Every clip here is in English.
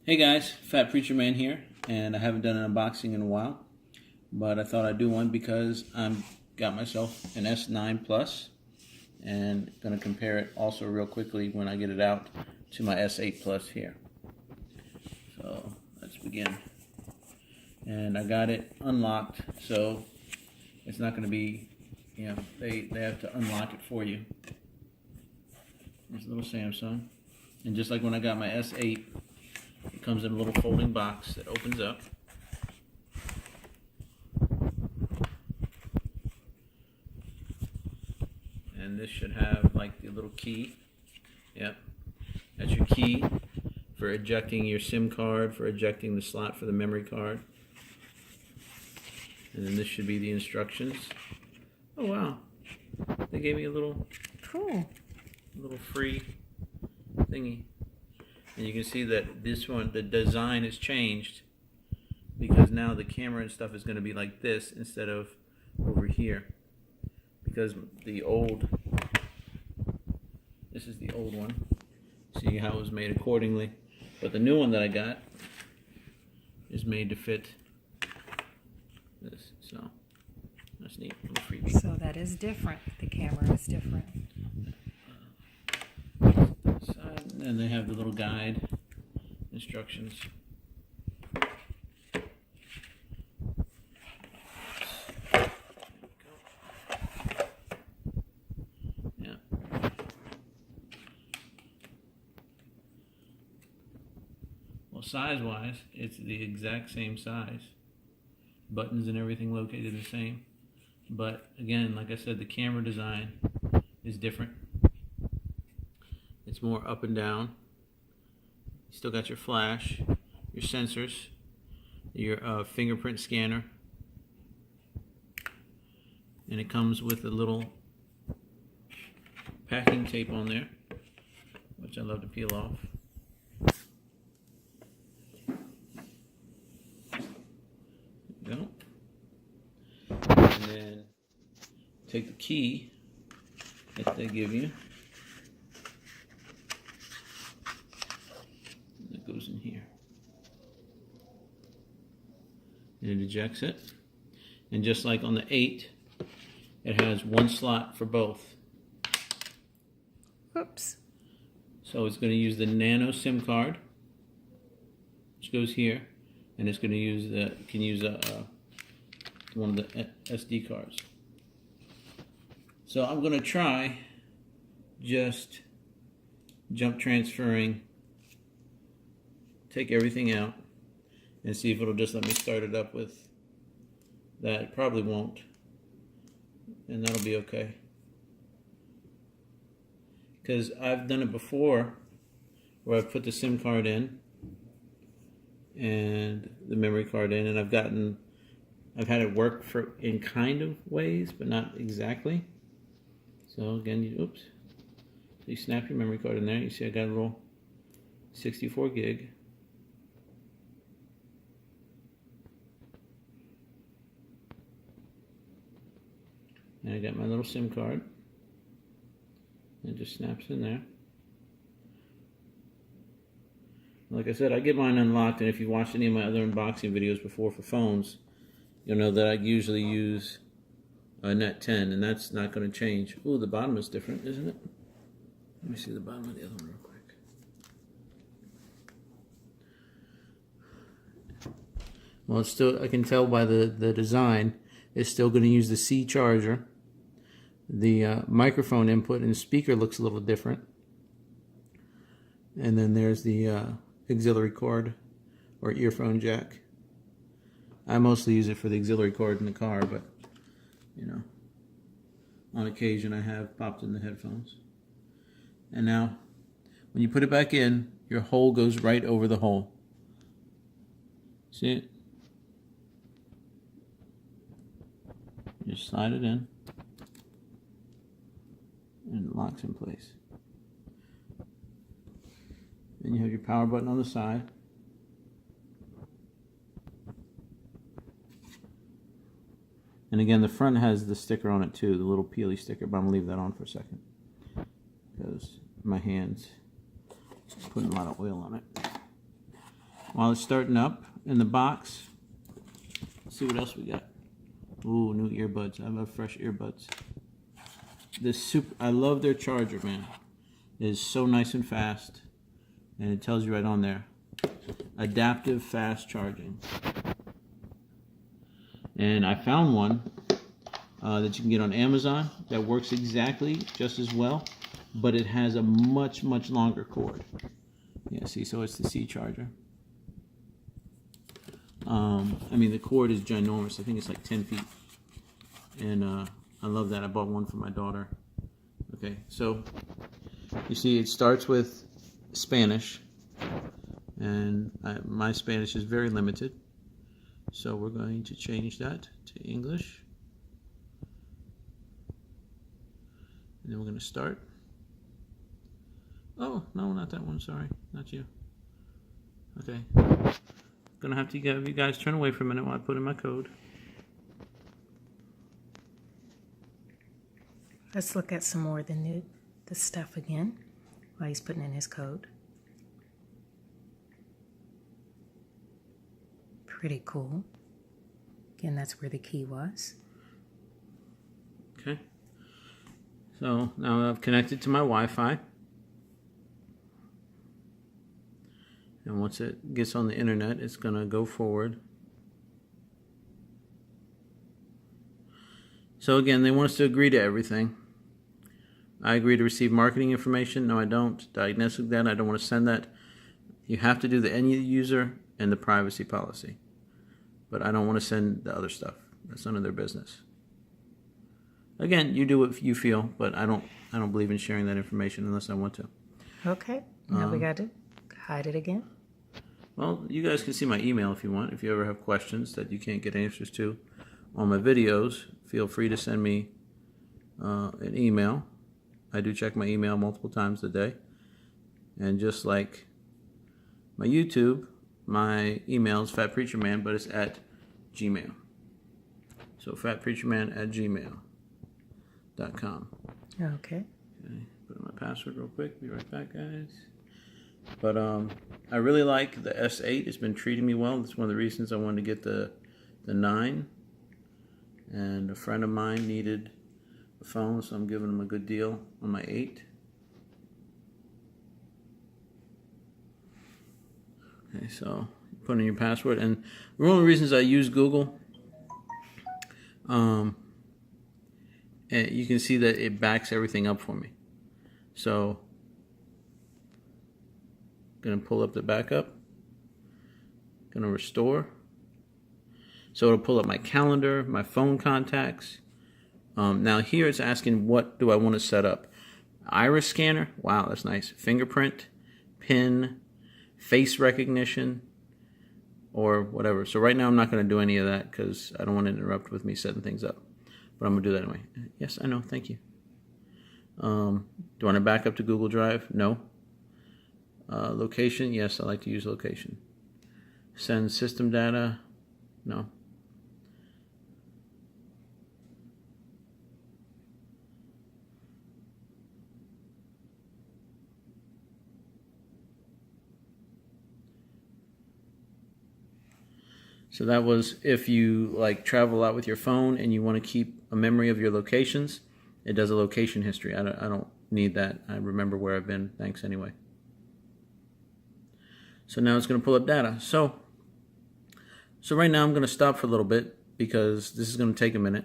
Hey guys, Fat Preacher Man here, and I haven't done an unboxing in a while, but I thought I'd do one because I'm got myself an S9 Plus, and going to compare it also real quickly when I get it out to my S8 Plus here. So let's begin. And I got it unlocked, so it's not going to be, they have to unlock it for you. There's a little Samsung, and just like when I got my S8. It comes in a little folding box that opens up. And this should have like the little key. Yep. That's your key for ejecting your SIM card, for ejecting the slot for the memory card. And then this should be the instructions. Oh wow. They gave me a little free thingy. And you can see that this one, the design has changed because now the camera and stuff is going to be like this instead of over here. Because this is the old one. See how it was made accordingly. But the new one that I got is made to fit this. So that's neat. Little freebie. So that is different. The camera is different. And they have the little guide instructions. Yeah. Well, size-wise, it's the exact same size. Buttons and everything located the same. But again, like I said, the camera design is different. It's more up and down. You still got your flash, your sensors, your fingerprint scanner, and it comes with a little packing tape on there, which I love to peel off. There you go. And then take the key that they give you. Goes in here. And it ejects it. And just like on the 8, it has one slot for both. Oops. So it's going to use the nano SIM card, which goes here, and it's going to use one of the SD cards. So I'm going to try just jump transferring. Take everything out and see if it'll just let me start it up with that. It probably won't, and that'll be okay, because I've done it before where I've put the SIM card in and the memory card in, and I've had it work in kind of ways, but not exactly. So again, you snap your memory card in there. You see I got a little 64 gig. And I got my little SIM card. It just snaps in there. Like I said, I get mine unlocked, and if you've watched any of my other unboxing videos before for phones, you'll know that I usually use a Net 10, and that's not going to change. Ooh, the bottom is different, isn't it? Let me see the bottom of the other one real quick. Well, it's still, I can tell by the design, it's still going to use the C charger. The microphone input and the speaker looks a little different. And then there's the auxiliary cord or earphone jack. I mostly use it for the auxiliary cord in the car, but on occasion I have popped in the headphones. And now, when you put it back in, your hole goes right over the hole. See it? Just slide it in, and it locks in place. Then you have your power button on the side. And again, the front has the sticker on it too, the little peely sticker, but I'm going to leave that on for a second because my hand's putting a lot of oil on it. while it's starting up in the box, let's see what else we got. Ooh, new earbuds. I love fresh earbuds. I love their charger, man. It is so nice and fast, and it tells you right on there, adaptive fast charging. And I found one that you can get on Amazon that works exactly just as well, but it has a much longer cord. Yeah, see, so it's the C charger. I mean, the cord is ginormous. I think it's like 10 feet. And I love that. I bought one for my daughter. Okay, so you see it starts with Spanish. And my Spanish is very limited. So we're going to change that to English. And then we're going to start. Oh, no, not that one. Sorry, not you. Okay. Gonna have to have you guys turn away for a minute while I put in my code. Let's look at some more of the stuff again while he's putting in his code. Pretty cool. Again, that's where the key was. Okay. So now I've connected to my Wi-Fi. And once it gets on the internet, it's going to go forward. So again, they want us to agree to everything. I agree to receive marketing information. No, I don't. Diagnostic data, I don't want to send that. You have to do the end user and the privacy policy. But I don't want to send the other stuff. That's none of their business. Again, you do what you feel, but I don't believe in sharing that information unless I want to. Okay. Now we got to hide it again. Well, you guys can see my email if you want. If you ever have questions that you can't get answers to on my videos, feel free to send me an email. I do check my email multiple times a day. And just like my YouTube, my email is Fat Preacher Man, but it's at Gmail. So fatpreacherman@gmail.com. Okay. Okay, put in my password real quick. Be right back, guys. But I really like the S8. It's been treating me well. That's one of the reasons I wanted to get the 9. And a friend of mine needed a phone, so I'm giving him a good deal on my 8. Okay, so put in your password. And one of the reasons I use Google, and you can see that it backs everything up for me. So going to pull up the backup. Going to restore. So it'll pull up my calendar, my phone contacts. Now here it's asking what do I want to set up. Iris scanner. Wow, that's nice. Fingerprint, PIN, face recognition, or whatever. So right now I'm not going to do any of that because I don't want to interrupt with me setting things up. But I'm going to do that anyway. Yes, I know. Thank you. Do I want to back up to Google Drive? No. Location? Yes, I like to use location. Send system data? No. So that was if you like travel out with your phone and you want to keep a memory of your locations. It does a location history. I don't need that. I remember where I've been. Thanks anyway. So now it's going to pull up data. So right now I'm going to stop for a little bit because this is going to take a minute.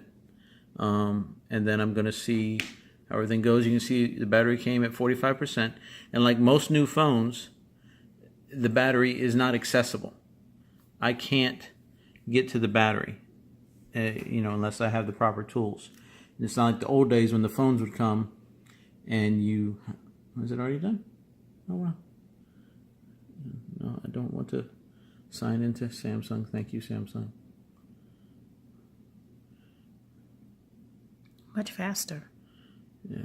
And then I'm going to see how everything goes. You can see the battery came at 45%. And like most new phones, the battery is not accessible. I can't get to the battery, unless I have the proper tools. And it's not like the old days when the phones would come and you... Is it already done? Oh, wow. No, I don't want to sign into Samsung. Thank you, Samsung. Much faster. Yeah.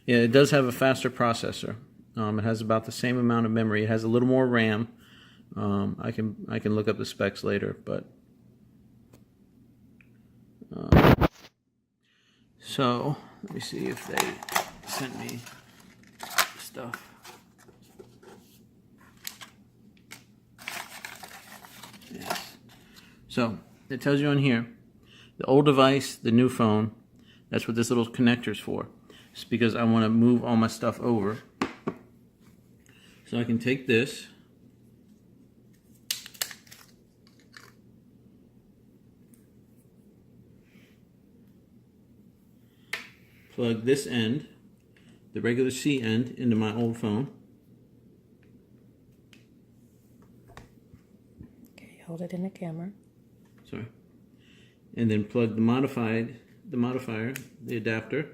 Yeah, it does have a faster processor. It has about the same amount of memory. It has a little more RAM. I can look up the specs later, but So let me see if they sent me stuff. Yes. So it tells you on here, the old device, the new phone. That's what this little connector's for. It's because I want to move all my stuff over. So I can take this. Plug this end, the regular C end, into my old phone. Okay, hold it in the camera. Sorry. And then plug the modifier, the adapter,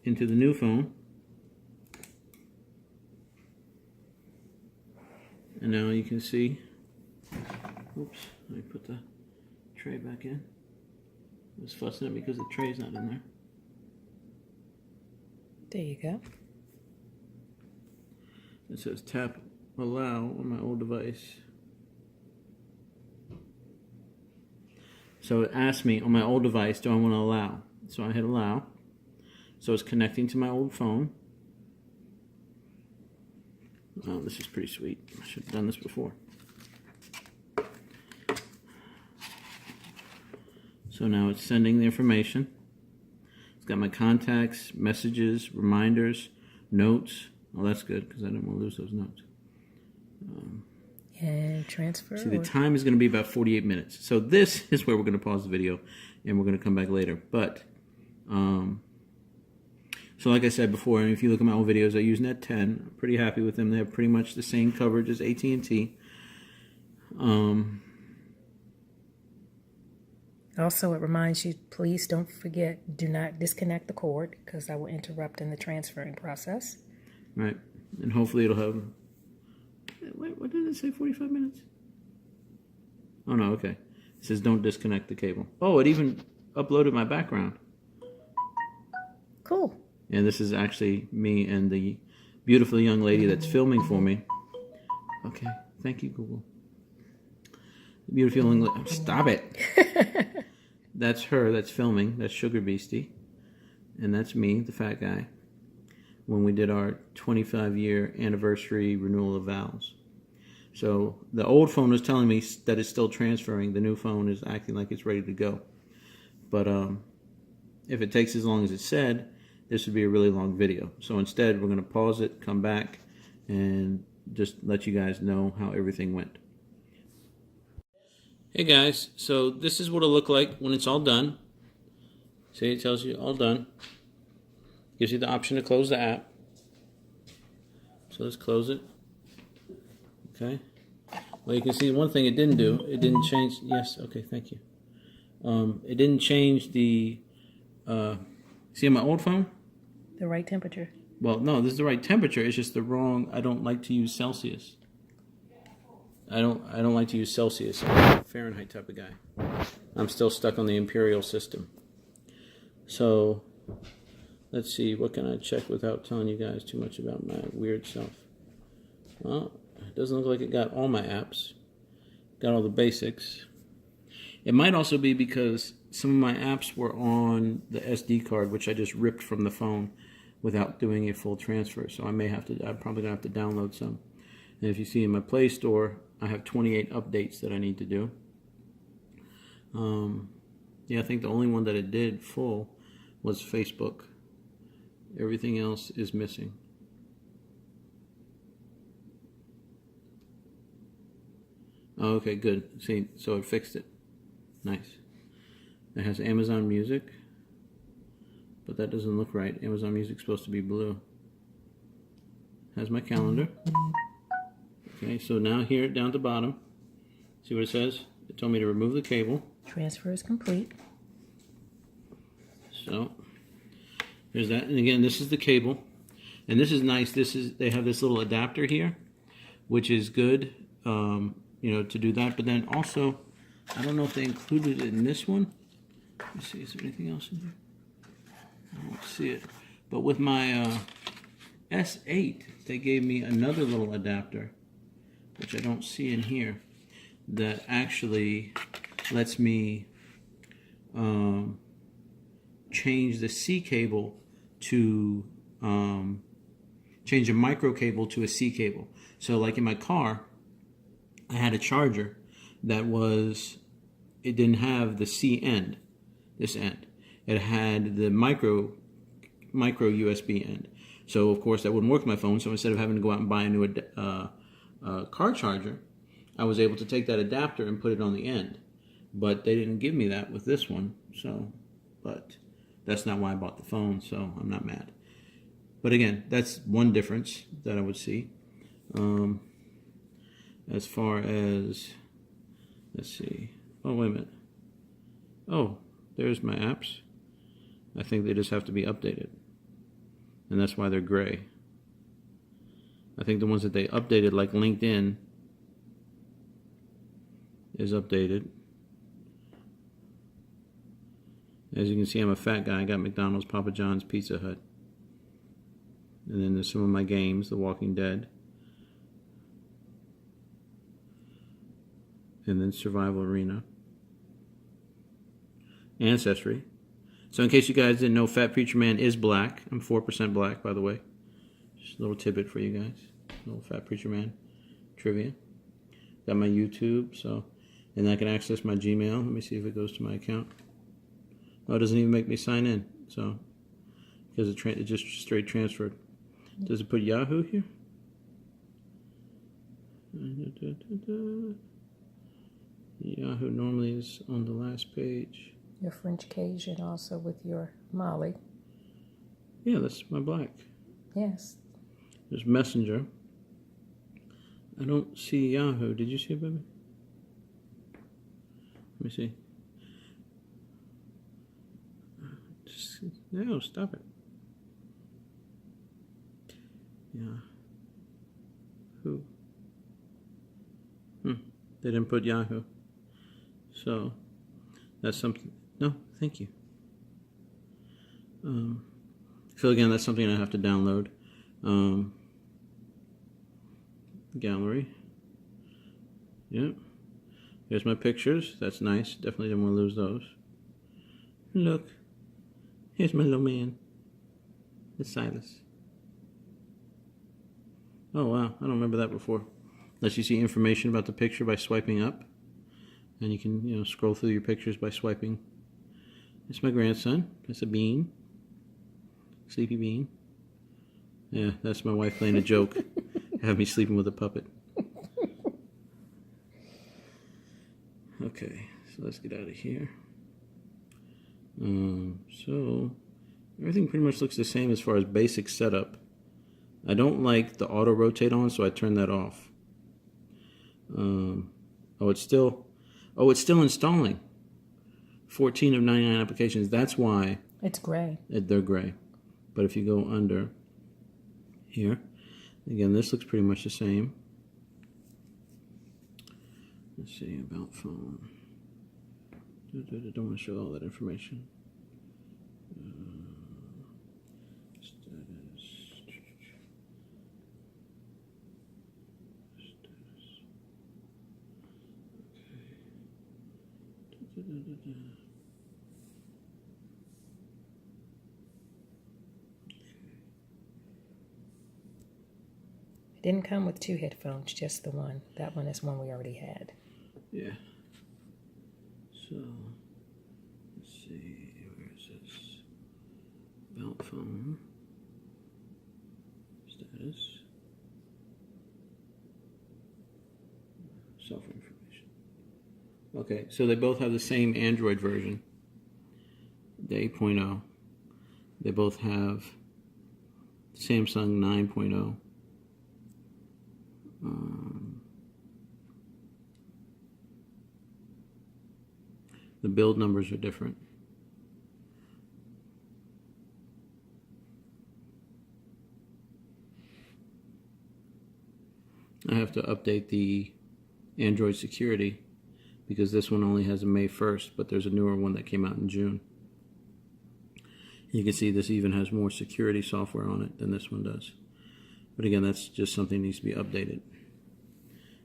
into the new phone. And now you can see, oops, let me put the tray back in. I was fussing at me because the tray's not in there. There you go. It says tap allow on my old device. So it asked me on my old device, do I want to allow? So I hit allow. So it's connecting to my old phone. Oh, this is pretty sweet. I should have done this before. So now it's sending the information. It's got my contacts, messages, reminders, notes. Oh, that's good because I didn't want to lose those notes. And transfer. See, the time is going to be about 48 minutes. So this is where we're going to pause the video and we're going to come back later. But, so like I said before, and if you look at my old videos, I use Net 10. I'm pretty happy with them. They have pretty much the same coverage as AT&T. Also, it reminds you, please don't forget, do not disconnect the cord because that will interrupt in the transferring process. Right. And hopefully it'll have... Wait, what did it say, 45 minutes? Oh, no, okay. It says don't disconnect the cable. Oh, it even uploaded my background. Cool. And this is actually me and the beautiful young lady that's filming for me. Okay, thank you, Google. The beautiful young lady. Stop it. That's her that's filming. That's Sugar Beastie. And that's me, the fat guy, when we did our 25-year anniversary renewal of vows. So the old phone was telling me that it's still transferring. The new phone is acting like it's ready to go. But if it takes as long as it said, this would be a really long video. So instead, we're going to pause it, come back, and just let you guys know how everything went. Hey guys, so this is what it'll look like when it's all done. See, it tells you all done. Gives you the option to close the app. So let's close it. Okay. Well, you can see one thing it didn't do. It didn't change. Yes. Okay. Thank you. It didn't change the. See on my old phone. The right temperature. Well, no, this is the right temperature. It's just the wrong. I don't like to use Celsius. I don't like to use Celsius. I'm a Fahrenheit type of guy. I'm still stuck on the imperial system. So. Let's see, what can I check without telling you guys too much about my weird self? Well, it doesn't look like it got all my apps. Got all the basics. It might also be because some of my apps were on the SD card, which I just ripped from the phone without doing a full transfer. So I'm probably going to have to download some. And if you see in my Play Store, I have 28 updates that I need to do. Yeah, I think the only one that it did full was Facebook. Everything else is missing. Oh, okay, good. See, so it fixed it. Nice. It has Amazon Music, but that doesn't look right. Amazon Music's supposed to be blue. Has my calendar. Okay, so now here down at the bottom, see what it says? It told me to remove the cable. Transfer is complete. So there's that, and again, this is the cable, and this is nice. They have this little adapter here, which is good, to do that. But then also, I don't know if they included it in this one. Let me see, is there anything else in here? I don't see it. But with my S8, they gave me another little adapter, which I don't see in here, that actually lets me change the C cable to change a micro cable to a C cable. So like in my car, I had a charger that it didn't have the C end, this end. It had the micro USB end. So of course that wouldn't work with my phone. So instead of having to go out and buy a new car charger, I was able to take that adapter and put it on the end. But they didn't give me that with this one. So, but that's not why I bought the phone. So I'm not mad. But again, that's one difference that I would see. As far as, let's see. Oh, wait a minute. Oh, there's my apps. I think they just have to be updated. And that's why they're gray. I think the ones that they updated, like LinkedIn, is updated. As you can see, I'm a fat guy. I got McDonald's, Papa John's, Pizza Hut. And then there's some of my games, The Walking Dead. And then Survival Arena. Ancestry. So in case you guys didn't know, Fat Preacher Man is black. I'm 4% black, by the way. Just a little tidbit for you guys. A little Fat Preacher Man trivia. Got my YouTube, so, and I can access my Gmail. Let me see if it goes to my account. Oh, it doesn't even make me sign in, so, because it just straight transferred. Does it put Yahoo here? Yahoo normally is on the last page. Your French Cajun also with your Molly. Yeah, that's my black. Yes. There's Messenger. I don't see Yahoo. Did you see it, baby? Let me see. No, stop it. Yahoo. They didn't put Yahoo. So, that's something. No, thank you. So again, that's something I have to download. Gallery. Yep. Here's my pictures. That's nice. Definitely didn't want to lose those. Look. Here's my little man. It's Silas. Oh wow, I don't remember that before. Lets you see information about the picture by swiping up. And you can, scroll through your pictures by swiping. It's my grandson. That's a Bean. Sleepy Bean. Yeah, that's my wife playing a joke. Have me sleeping with a puppet. Okay, so let's get out of here. So everything pretty much looks the same as far as basic setup. I don't like the auto rotate on, so I turn that off. It's still installing. 14 of 99 applications. That's why it's gray. They're gray. But if you go under here, again, this looks pretty much the same. Let's see, about phone. I don't want to show all that information. Status. Okay. It didn't come with two headphones, just the one. That one is one we already had. Yeah. So, let's see, where is this? About phone. Status. Software information. Okay, so they both have the same Android version. The 8.0. They both have Samsung 9.0. The build numbers are different. I have to update the Android security because this one only has a May 1st, but there's a newer one that came out in June. You can see this even has more security software on it than this one does. But again, that's just something that needs to be updated.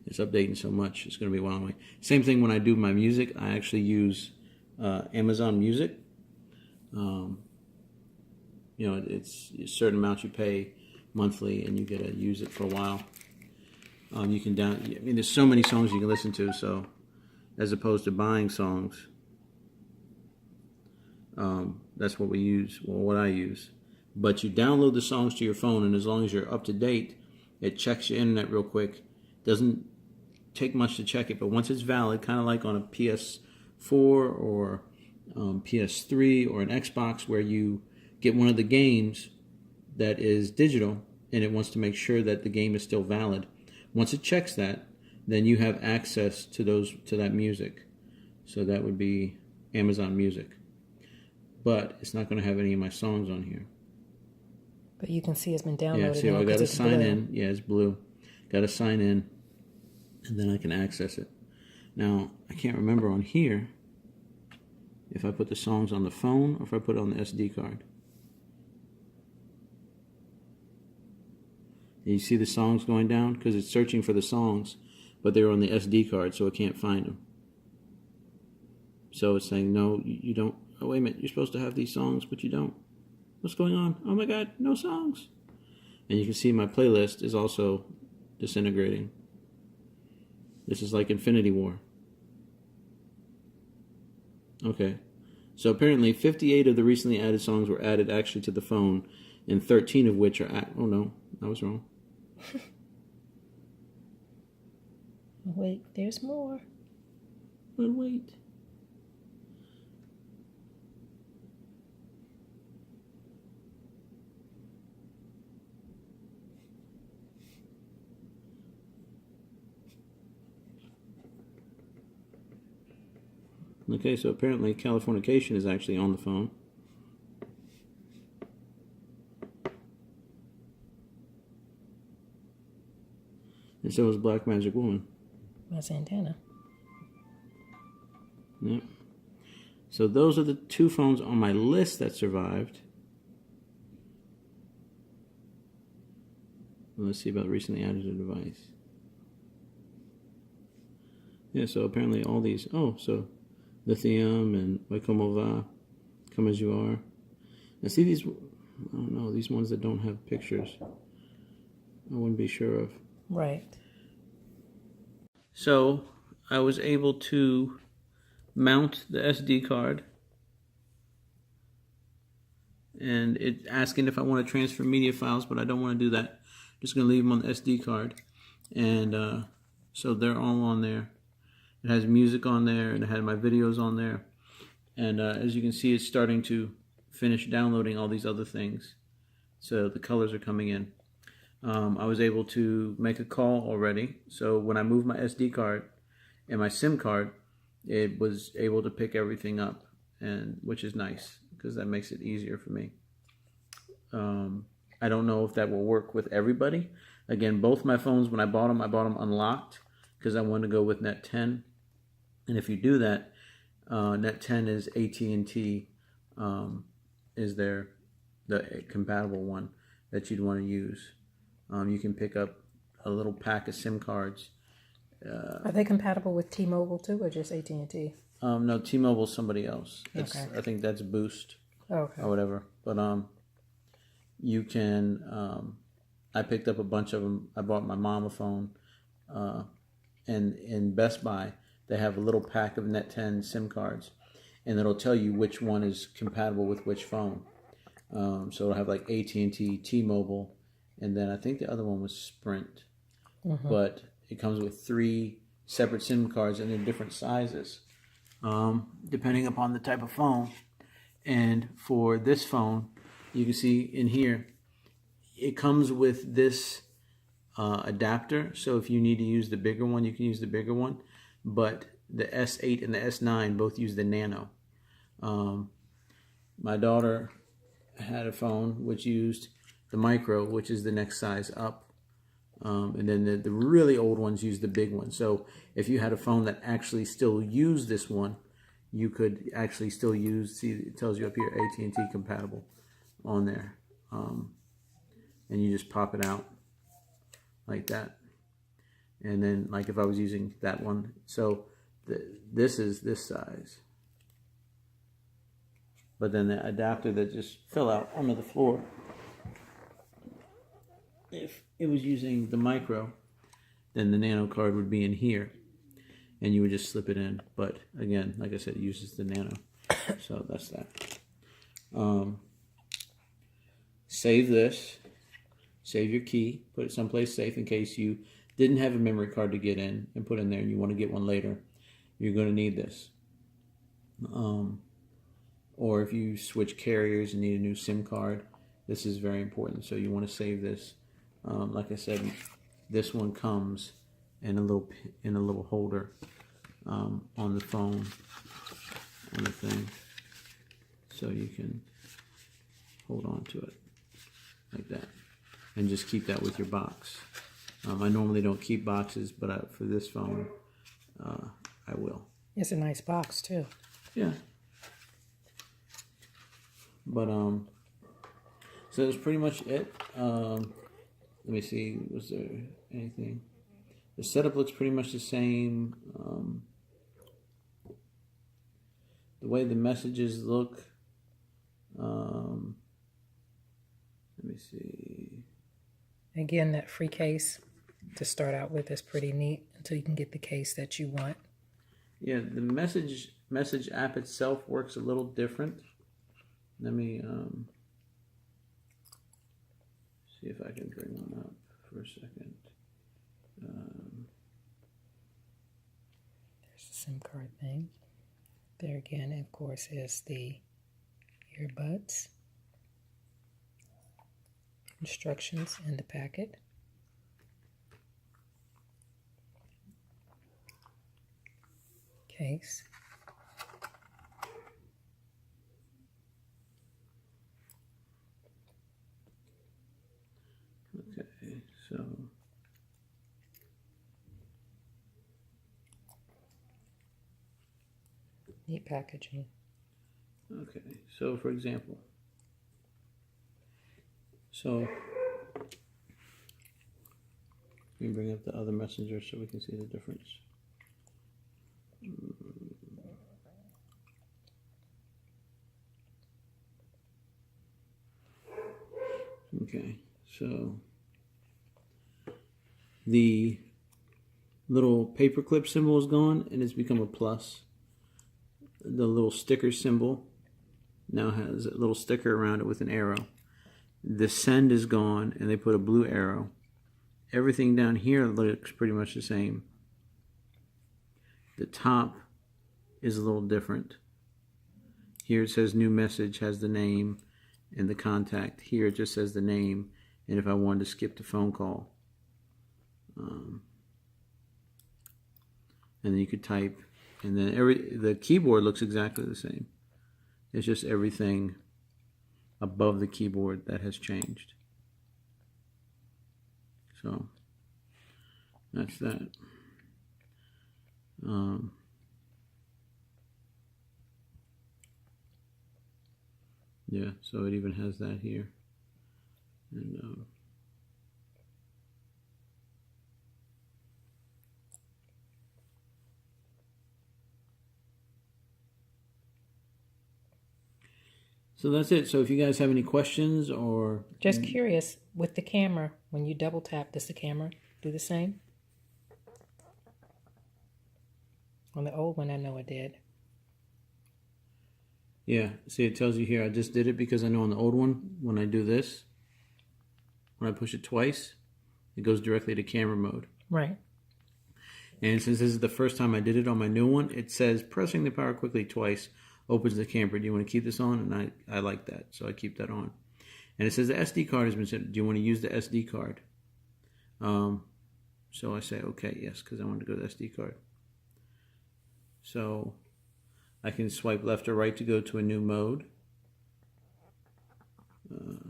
It's updating so much, it's going to be a while away. Same thing when I do my music. I actually use Amazon Music. you know, it's a certain amount you pay monthly, and you get to use it for a while. You can I mean, there's so many songs you can listen to. So, as opposed to buying songs, that's what we use. Well, what I use. But you download the songs to your phone, and as long as you're up to date, it checks your internet real quick. Doesn't take much to check it, but once it's valid, kind of like on a PS4 or PS3 or an Xbox, where you get one of the games that is digital, and it wants to make sure that the game is still valid. Once it checks that, then you have access to that music. So that would be Amazon Music. But it's not going to have any of my songs on here. But you can see it's been downloaded. Yeah, see, now I got to it's sign blue. in. Yeah, it's blue. Got to sign in, and then I can access it. Now, I can't remember on here if I put the songs on the phone or if I put it on the SD card. And you see the songs going down? Because it's searching for the songs, but they're on the SD card, so it can't find them. So it's saying, no, you don't. Oh, wait a minute. You're supposed to have these songs, but you don't. What's going on? Oh, my God, no songs. And you can see my playlist is also disintegrating. This is like Infinity War. Okay. So apparently 58 of the recently added songs were added actually to the phone, and 13 of which are... Oh, no. I was wrong. Wait, there's more. But wait. Okay, so apparently Californication is actually on the phone. And so is Black Magic Woman. My Santana. Yep. So those are the two phones on my list that survived. Let's see about recently added a device. Yeah, so apparently all these... Oh, so Lithium and Way Como Va, Come As You Are. Now see these... I don't know, these ones that don't have pictures, I wouldn't be sure of. Right. So I was able to mount the SD card, and it's asking if I want to transfer media files, but I don't want to do that. I'm just going to leave them on the SD card, and so they're all on there. It has music on there, and it had my videos on there, and as you can see, it's starting to finish downloading all these other things. So the colors are coming in. I was able to make a call already. So when I moved my SD card and my SIM card, it was able to pick everything up, and which is nice because that makes it easier for me. I don't know if that will work with everybody. Again, both my phones, when I bought them unlocked because I wanted to go with Net 10. And if you do that, Net 10 is AT&T, is the compatible one that you'd want to use. You can pick up a little pack of SIM cards. Are they compatible with T-Mobile too, or just AT&T? No, T-Mobile's somebody else. Okay. I think that's Boost Okay. or whatever. But you can. I picked up a bunch of them. I bought my mom a phone, and in Best Buy they have a little pack of Net 10 SIM cards, and it'll tell you which one is compatible with which phone. So it'll have like AT&T, T-Mobile, and then I think the other one was Sprint. Mm-hmm. But it comes with 3 separate SIM cards, and they're different sizes, depending upon the type of phone. And for this phone, you can see in here, it comes with this adapter. So if you need to use the bigger one, you can use the bigger one. But the S8 and the S9 both use the Nano. My daughter had a phone which used the Micro, which is the next size up. And then the really old ones use the big one. So if you had a phone that actually still used this one, you could actually still use, see, it tells you up here, AT&T compatible on there. And you just pop it out like that. And then, like if I was using that one, so this is this size. But then the adapter that just fell out onto the floor, if it was using the micro, then the nano card would be in here, and you would just slip it in. But again, like I said, it uses the nano, so that's that. Save this, save your key, put it someplace safe in case you didn't have a memory card to get in and put in there and you want to get one later. You're going to need this. Or if you switch carriers and need a new SIM card, this is very important. So you want to save this. Like I said, this one comes in a little holder on the phone, on the thing, so you can hold on to it like that, and just keep that with your box. I normally don't keep boxes, but for this phone, I will. It's a nice box too. Yeah. But so that's pretty much it. Let me see, was there anything? The setup looks pretty much the same. The way the messages look, let me see. Again, that free case to start out with is pretty neat until you can get the case that you want. Yeah, the message app itself works a little different. Let me see if I can bring one up for a second. There's the SIM card thing. There again, of course, is the earbuds. Instructions in the packet. Case. Okay, so Neat packaging. okay, so for example, let me bring up the other messenger so we can see the difference. Okay, so the little paperclip symbol is gone and it's become a plus. The little sticker symbol now has a little sticker around it with an arrow. The send is gone and they put a blue arrow. Everything down here looks pretty much the same. The top is a little different. Here it says new message, has the name and the contact. Here it just says the name and if I wanted to skip the phone call. And then you could type, and then the keyboard looks exactly the same. It's just everything above the keyboard that has changed. So that's that. Yeah, so it even has that here. And so that's it. So if you guys have any questions or... Just curious, with the camera, when you double tap, does the camera do the same? On the old one, I know it did. Yeah, see it tells you here, I just did it because I know on the old one, when I do this, when I push it twice, it goes directly to camera mode. Right. And since this is the first time I did it on my new one, it says pressing the power quickly twice opens the camera. Do you want to keep this on? And I like that, so I keep that on. And it says the SD card has been sent. Do you want to use the SD card? So I say, okay, yes, because I want to go to the SD card. So I can swipe left or right to go to a new mode.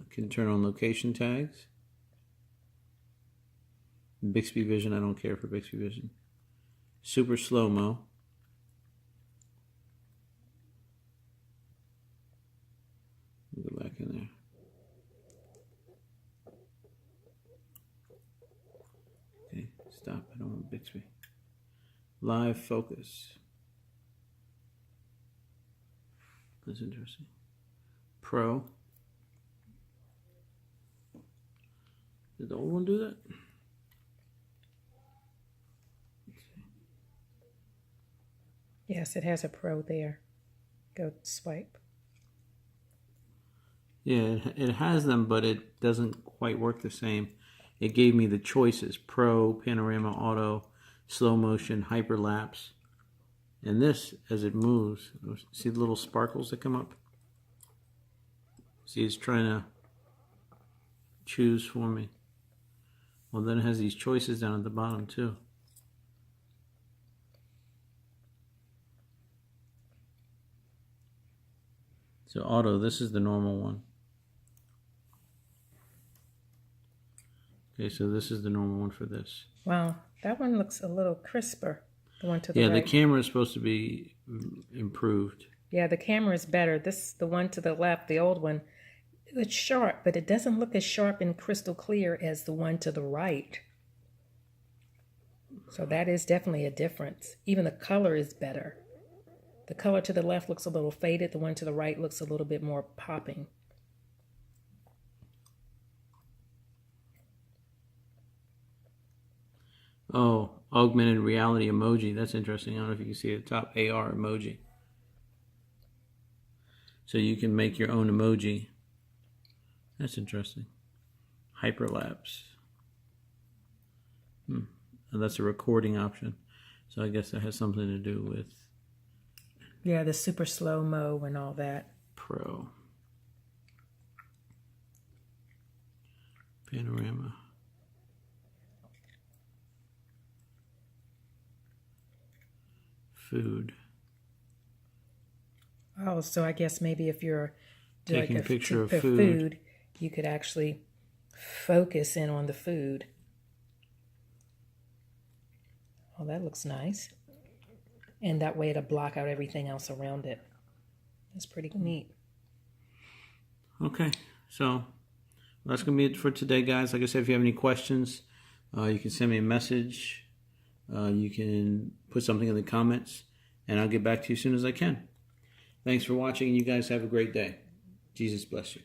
Can turn on location tags. Bixby Vision, I don't care for Bixby Vision. Super slow-mo. Go back in there. Okay, stop. I don't want Bixby. Live focus. That's interesting. Pro. Did the old one do that? Yes, it has a Pro there. Go swipe. Yeah, it has them, but it doesn't quite work the same. It gave me the choices: Pro, Panorama, Auto, Slow Motion, Hyperlapse. And this, as it moves, see the little sparkles that come up? See, it's trying to choose for me. Well, then it has these choices down at the bottom too. So auto, this is the normal one. Okay, so this is the normal one for this. Wow, that one looks a little crisper. The one to the Yeah, right. the camera is supposed to be improved. Yeah, the camera is better. The one to the left, the old one, it's sharp, but it doesn't look as sharp and crystal clear as the one to the right. So that is definitely a difference. Even the color is better. The color to the left looks a little faded. The one to the right looks a little bit more popping. Oh, augmented reality emoji. That's interesting. I don't know if you can see the top AR emoji. So you can make your own emoji. That's interesting. Hyperlapse. And that's a recording option. So I guess that has something to do with Yeah, the super slow-mo and all that. Pro. Panorama. Food. Oh, so I guess maybe if you're Taking a picture of food, you could actually focus in on the food. Oh, that looks nice. And that way it'll block out everything else around it. That's pretty neat. Okay, so that's going to be it for today, guys. Like I said, if you have any questions, you can send me a message. You can put something in the comments, and I'll get back to you as soon as I can. Thanks for watching, and you guys have a great day. Jesus bless you.